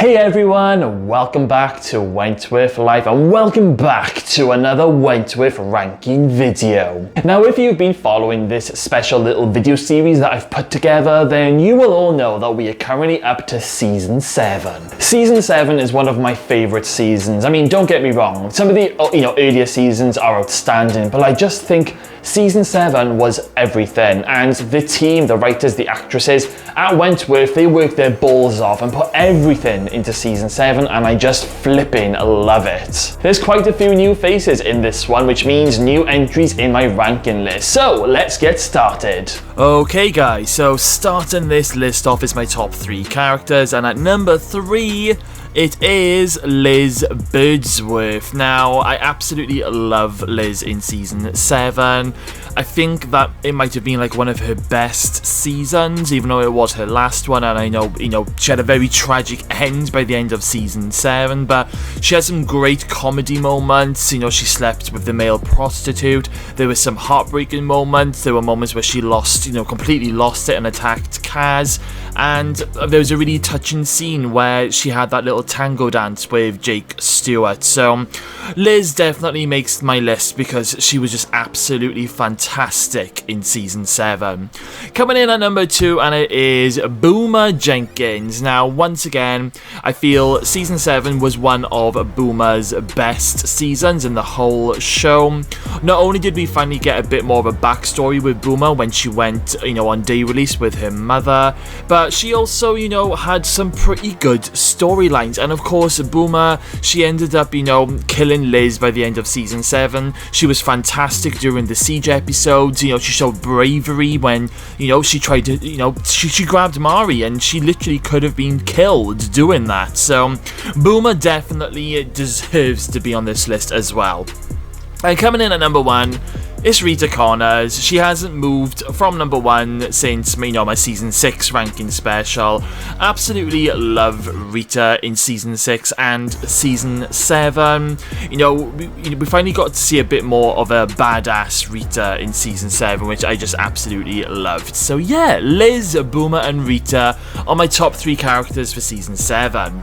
Hey everyone, welcome back to Wentworth Live and welcome back to another Wentworth ranking video. Now if you've been following this special little video series that I've put together, then you will all know that we are currently up to Season 7. Season 7 is one of my favourite seasons. I mean, don't get me wrong, some of the earlier seasons are outstanding, but I just think Season 7 was everything, and the team, the writers, the actresses at Wentworth, they worked their balls off and put everything into Season 7, and I just flipping love it. There's quite a few new faces in this one, which means new entries in my ranking list, so let's get started. Okay guys, so starting this list off is my top 3 characters, and at number 3, it is Liz Birdsworth. Now, I absolutely love Liz in Season 7. I think that it might have been like one of her best seasons, even though it was her last one, and I know, she had a very tragic end by the end of Season 7, but she had some great comedy moments. She slept with the male prostitute. There were some heartbreaking moments. There were moments where she lost, completely lost it and attacked Kaz, and there was a really touching scene where she had that little tango dance with Jake Stewart. So Liz definitely makes my list because she was just absolutely fantastic in Season 7. Coming in at number 2, and it is Boomer Jenkins. Now, once again, I feel Season 7 was one of Boomer's best seasons in the whole show. Not only did we finally get a bit more of a backstory with Boomer when she went, on day release with her mother, but she also, had some pretty good storylines. And of course, Boomer, she ended up, killing Liz by the end of Season 7. She was fantastic during the siege episodes. She showed bravery when, she tried to, she grabbed Mari, and she literally could have been killed doing that. So Boomer definitely deserves to be on this list as well. And coming in at number 1, it's Rita Connors. She hasn't moved from number 1 since, my Season 6 ranking special. Absolutely love Rita in Season 6 and Season 7. We finally got to see a bit more of a badass Rita in Season 7, which I just absolutely loved. So yeah, Liz, Boomer and Rita are my top 3 characters for Season 7.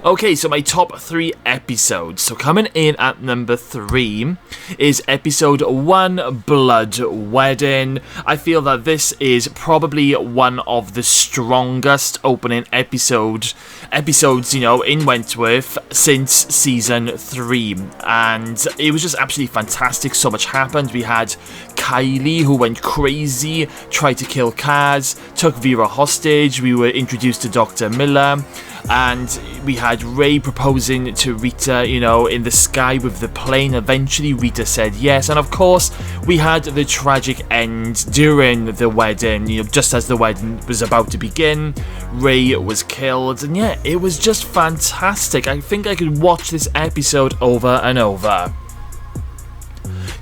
Okay, so my top 3 episodes. So coming in at number 3 is episode 1, Blood Wedding. I feel that this is probably one of the strongest opening episodes, in Wentworth since Season 3. And it was just absolutely fantastic. So much happened. We had Kylie, who went crazy, tried to kill Kaz, took Vera hostage. We were introduced to Dr. Miller. And we had Ray proposing to Rita, in the sky with the plane. Eventually, Rita said yes. And of course, we had the tragic end during the wedding. Just as the wedding was about to begin, Ray was killed. And yeah, it was just fantastic. I think I could watch this episode over and over.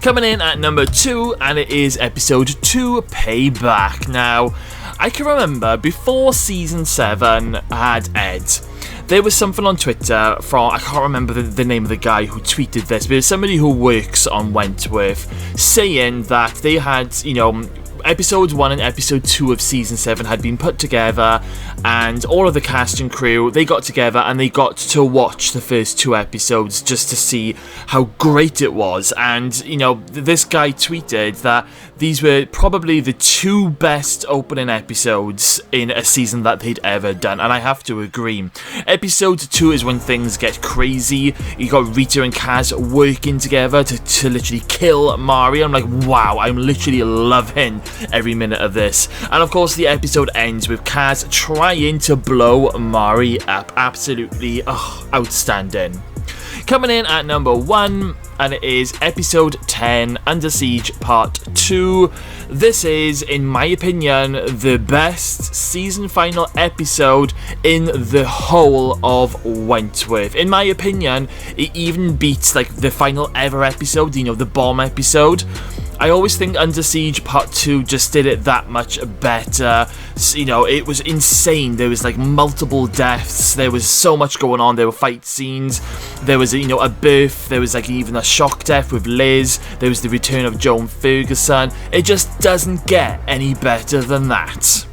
Coming in at number 2, and it is episode 2, Payback. Now, I can remember before Season 7 had Ed, there was something on Twitter from, I can't remember the name of the guy who tweeted this, but it was somebody who works on Wentworth saying that they had, Episode 1 and Episode 2 of Season 7 had been put together, and all of the cast and crew, they got together and they got to watch the first 2 episodes just to see how great it was. And, this guy tweeted that these were probably the 2 best opening episodes in a season that they'd ever done, and I have to agree. Episode 2 is when things get crazy. You got Rita and Kaz working together to literally kill Mari. I'm like, wow, I'm literally loving every minute of this. And of course, the episode ends with Kaz trying to blow Mari up. Absolutely outstanding. Coming in at number 1, and it is episode 10, Under Siege Part 2. This is, in my opinion, the best season final episode in the whole of Wentworth. In my opinion, it even beats the final ever episode, the bomb episode. I always think Under Siege Part 2 just did it that much better. It was insane. There was multiple deaths. There was so much going on. There were fight scenes. There was a birth. There was even a shock death with Liz. There was the return of Joan Ferguson. It just doesn't get any better than that.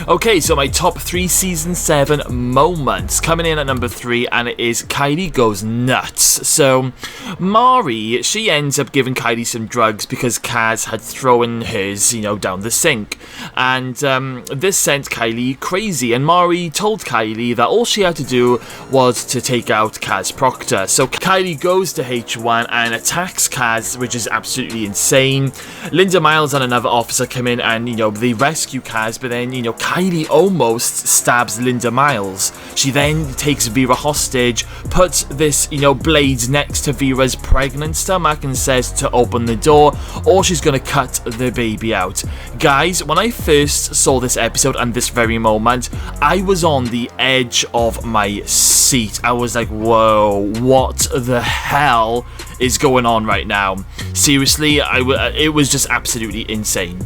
Okay, so my top 3 season 7 moments. Coming in at number 3, and it is Kylie goes nuts. So, Mari, she ends up giving Kylie some drugs because Kaz had thrown hers, down the sink. And this sent Kylie crazy, and Mari told Kylie that all she had to do was to take out Kaz Proctor. So Kylie goes to H1 and attacks Kaz, which is absolutely insane. Linda Miles and another officer come in and, they rescue Kaz, but then, Kylie almost stabs Linda Miles. She then takes Vera hostage, puts this, blade next to Vera's pregnant stomach and says to open the door or she's gonna cut the baby out. Guys, when I first saw this episode and this very moment, I was on the edge of my seat. I was like, whoa, what the hell is going on right now? Seriously, it was just absolutely insane.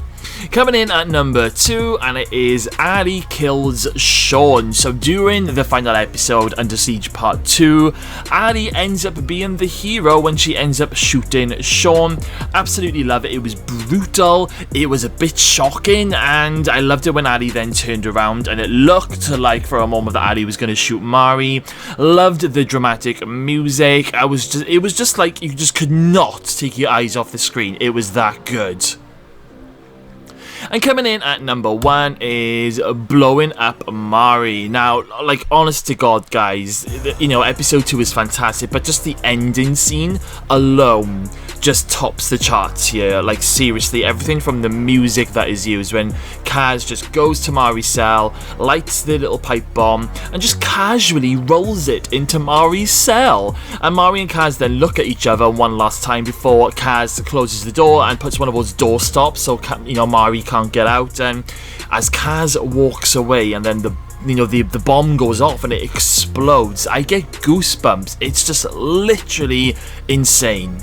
Coming in at number 2, and it is Ari kills Sean. So during the final episode, Under Siege Part 2, Ari ends up being the hero when she ends up shooting Sean. Absolutely love it. It was brutal, it was a bit shocking, and I loved it when Ari then turned around and it looked like for a moment that Ari was going to shoot Mari. Loved the dramatic music. It was just like you just could not take your eyes off the screen. It was that good. And coming in at number 1 is Blowing Up Amari. Now, like, honest to God, guys, episode 2 is fantastic, but just the ending scene alone just tops the charts here. Like, seriously, everything from the music that is used when Kaz just goes to Mari's cell, lights the little pipe bomb, and just casually rolls it into Mari's cell. And Mari and Kaz then look at each other one last time before Kaz closes the door and puts one of those door stops so, Mari can't get out. And as Kaz walks away and then the bomb goes off and it explodes, I get goosebumps. It's just literally insane.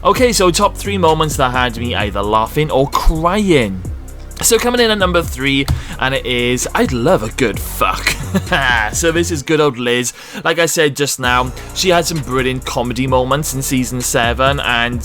Okay, so top 3 moments that had me either laughing or crying. So coming in at number 3, and it is I'd love a good fuck. So this is good old Liz. Like I said just now, she had some brilliant comedy moments in season 7, and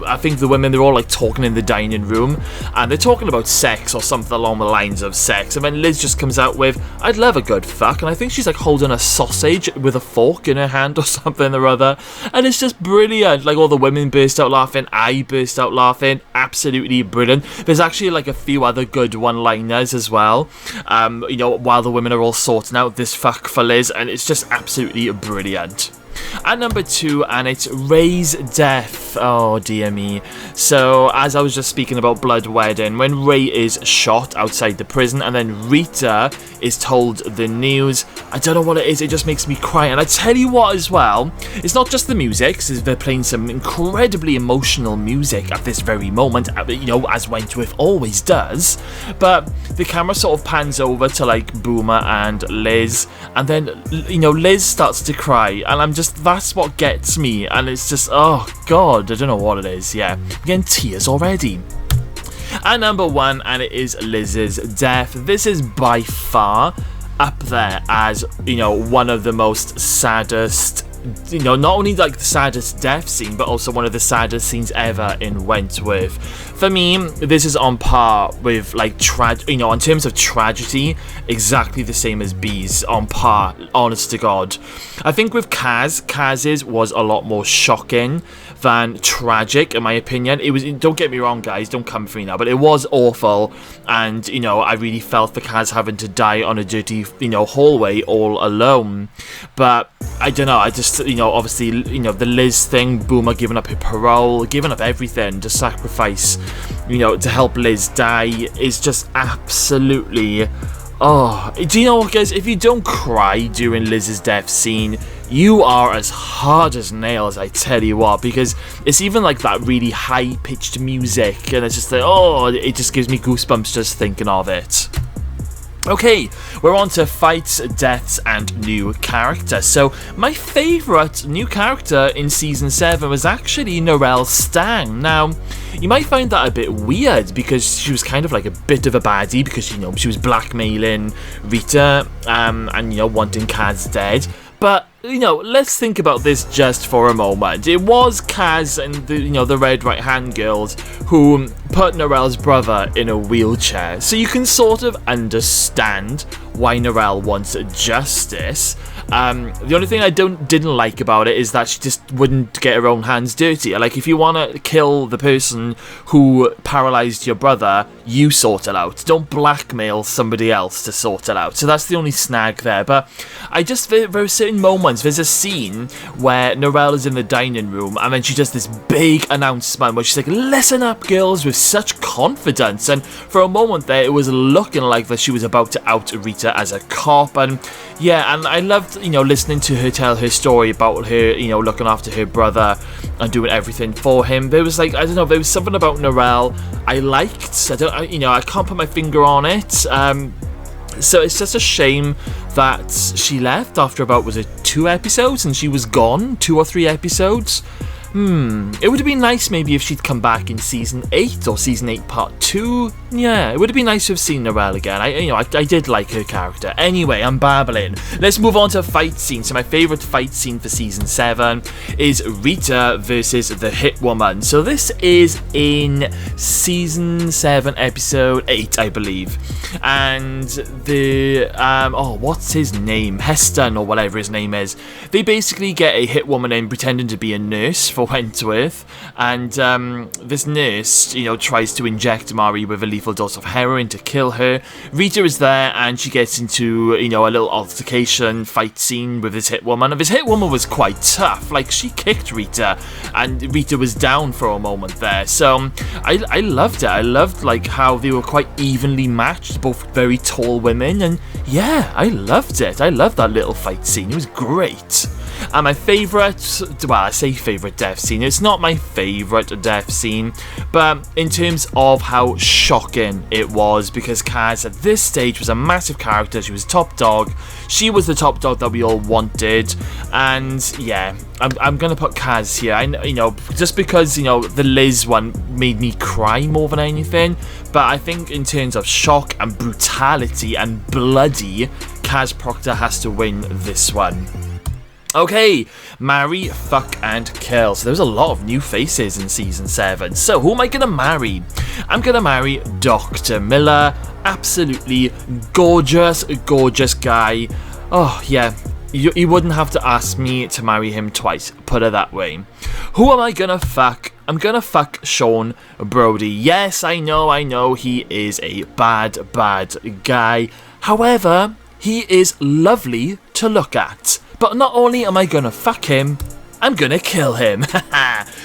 I think the women, they're all like talking in the dining room and they're talking about sex or something along the lines of sex, and then Liz just comes out with I'd love a good fuck, and I think she's like holding a sausage with a fork in her hand or something or other, and it's just brilliant. Like, all the women burst out laughing, I burst out laughing. Absolutely brilliant. There's actually like a few other good one-liners as well, while the women are all sorting out this fuck for Liz, and it's just absolutely brilliant. At number 2, and it's Ray's death. Oh dear me. So, as I was just speaking about Blood Wedding, when Ray is shot outside the prison and then Rita is told the news, I don't know what it is, it just makes me cry. And I tell you what as well, it's not just the music, because they're playing some incredibly emotional music at this very moment, as Wentworth always does, but the camera sort of pans over to like Boomer and Liz, and then Liz starts to cry, and that's what gets me, and it's just, oh god, I don't know what it is. Yeah, I'm getting tears already. At number 1, and it is Liz's death. This is by far up there as, one of the most saddest, not only like the saddest death scene, but also one of the saddest scenes ever in Wentworth. For me, this is on par with like in terms of tragedy, exactly the same as B's, on par, honest to God. I think with Kaz's was a lot more shocking than tragic, in my opinion. It was, don't get me wrong, guys, don't come for me now, but it was awful, and I really felt for Kaz having to die on a dirty hallway all alone. But I don't know, I just obviously the Liz thing, Boomer giving up her parole, giving up everything to sacrifice to help Liz die, is just absolutely, oh, do you know what, guys, if you don't cry during Liz's death scene, you are as hard as nails, I tell you what, because it's even like that really high-pitched music, and it's just like, oh, it just gives me goosebumps just thinking of it. Okay, we're on to fights, deaths, and new characters. So, my favourite new character in Season 7 was actually Narelle Stang. Now, you might find that a bit weird, because she was kind of like a bit of a baddie, because, she was blackmailing Rita, and, wanting Kaz dead. But, you know, let's think about this just for a moment. It was Kaz and the Red Right Hand girls who put Narelle's brother in a wheelchair. So you can sort of understand why Narelle wants justice. The only thing I didn't like about it is that she just wouldn't get her own hands dirty. Like, if you want to kill the person who paralyzed your brother, you sort it out. Don't blackmail somebody else to sort it out. So that's the only snag there. But there are certain moments. There's a scene where Narelle is in the dining room and then she does this big announcement where she's like, "Listen up, girls," with such confidence. And for a moment there, it was looking like that she was about to out Rita as a cop. And yeah, and I loved, listening to her tell her story about her, looking after her brother and doing everything for him. There was like, I don't know, there was something about Narelle I liked. I can't put my finger on it. So it's just a shame that she left after about, was it 2 episodes, and she was gone 2 or 3 episodes. It would have been nice maybe if she'd come back in season 8 or season 8 part 2. Yeah, it would have been nice to have seen Narelle again. I did like her character. Anyway, I'm babbling. Let's move on to fight scenes. So my favourite fight scene for season 7 is Rita versus the Hit Woman. So this is in season 7 episode 8, I believe. And the what's his name? Heston or whatever his name is. They basically get a Hit Woman in pretending to be a nurse for Wentworth, and this nurse, tries to inject Amari with a lethal dose of heroin to kill her. Rita is there, and she gets into, a little altercation fight scene with this Hit Woman. And this Hit Woman was quite tough. Like, she kicked Rita, and Rita was down for a moment there. So I loved it. I loved like how they were quite evenly matched, both very tall women, and yeah, I loved it. I loved that little fight scene. It was great. And my favourite, well, I say favourite death scene, it's not my favourite death scene, but in terms of how shocking it was, because Kaz at this stage was a massive character. She was top dog, she was the top dog that we all wanted, and yeah, I'm gonna put Kaz here. Just because, the Liz one made me cry more than anything, but I think in terms of shock and brutality and bloody, Kaz Proctor has to win this one. Okay, marry, fuck, and kill. So there's a lot of new faces in season 7. So who am I gonna marry? I'm gonna marry Dr. Miller. Absolutely gorgeous, gorgeous guy. Oh yeah, you wouldn't have to ask me to marry him twice, put it that way. Who am I gonna fuck? I'm gonna fuck Sean Brody. Yes, I know, he is a bad guy. However, he is lovely to look at. But not only am I gonna fuck him, I'm gonna kill him.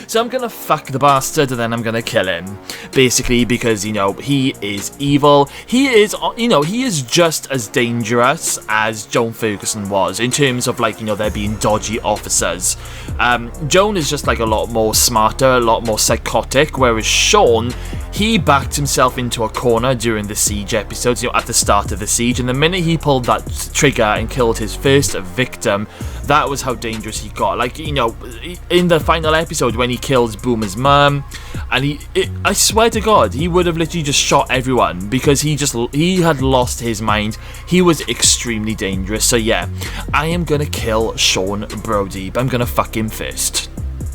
So I'm gonna fuck the bastard and then I'm gonna kill him. Basically because, he is evil. He is just as dangerous as Joan Ferguson was in terms of there being dodgy officers. Joan is just a lot more smarter, a lot more psychotic, whereas Sean, he backed himself into a corner during the siege episodes, at the start of the siege, and the minute he pulled that trigger and killed his first victim, that was how dangerous he got. In the final episode when he kills Boomer's mum, and I swear to God, he would have literally just shot everyone because he had lost his mind. He was extremely dangerous. So yeah, I am gonna kill Sean Brody, but I'm gonna fuck him first.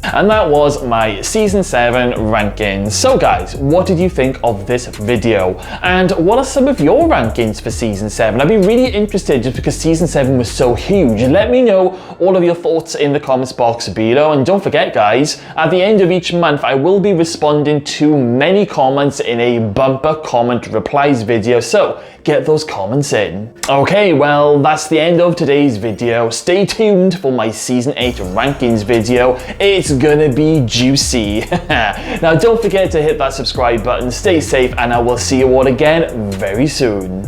And that was my season 7 rankings. So guys, what did you think of this video? And what are some of your rankings for season 7? I'd be really interested just because season 7 was so huge. Let me know all of your thoughts in the comments box below. And don't forget guys, at the end of each month, I will be responding to many comments in a bumper comment replies video. So get those comments in. Okay, well, that's the end of today's video. Stay tuned for my season 8 rankings video. It's gonna be juicy. Now don't forget to hit that subscribe button, stay safe, and I will see you all again very soon.